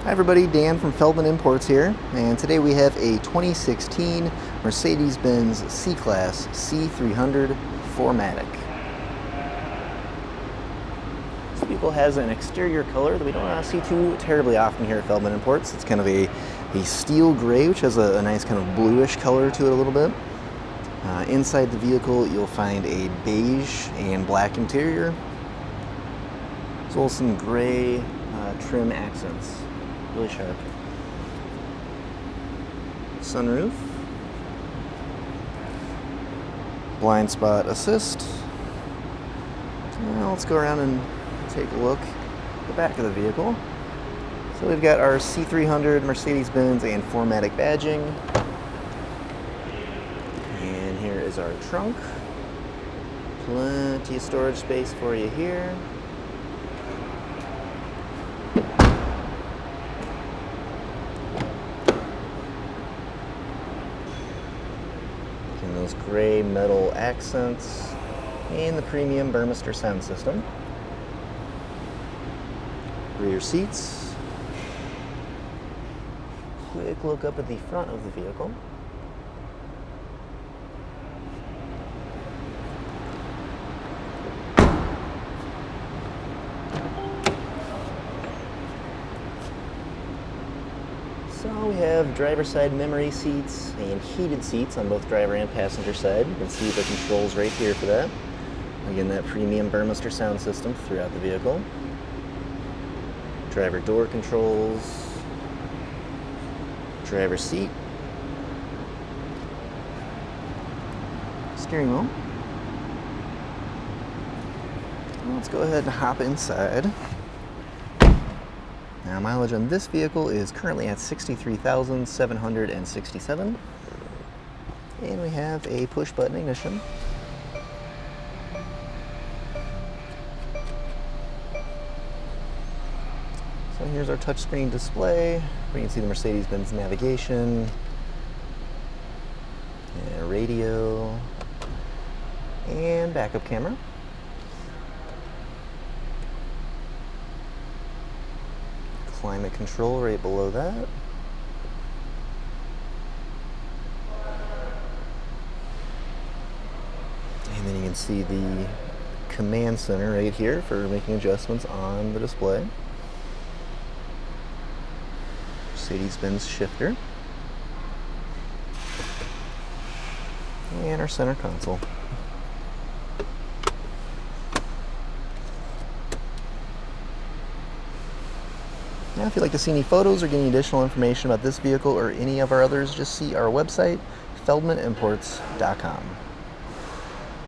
Hi everybody, Dan from Feldmann Imports here, and today we have a 2016 Mercedes-Benz C-Class C300 4MATIC. This vehicle has an exterior color that we don't see too terribly often here at Feldmann Imports. It's kind of a steel gray, which has a nice kind of bluish color to it a little bit. Inside the vehicle you'll find a beige and black interior, as well as some gray trim accents. Really sharp. Sunroof. Blind spot assist. Now let's go around and take a look at the back of the vehicle. So we've got our C300 Mercedes-Benz and 4MATIC badging. And here is our trunk. Plenty of storage space for you here. And those gray metal accents and the premium Burmester sound system. Rear seats. Quick look up at the front of the vehicle. So we have driver's side memory seats and heated seats on both driver and passenger side. You can see the controls right here for that. Again, that premium Burmester sound system throughout the vehicle. Driver door controls. Driver seat. Steering wheel. Let's go ahead and hop inside. Now, mileage on this vehicle is currently at 63,767, and we have a push-button ignition. So here's our touchscreen display. We can see the Mercedes-Benz navigation, and radio, and backup camera. Climate control right below that. And then you can see the command center right here for making adjustments on the display. Mercedes-Benz shifter. And our center console. Now, if you'd like to see any photos or get any additional information about this vehicle or any of our others, just see our website, feldmannimports.com.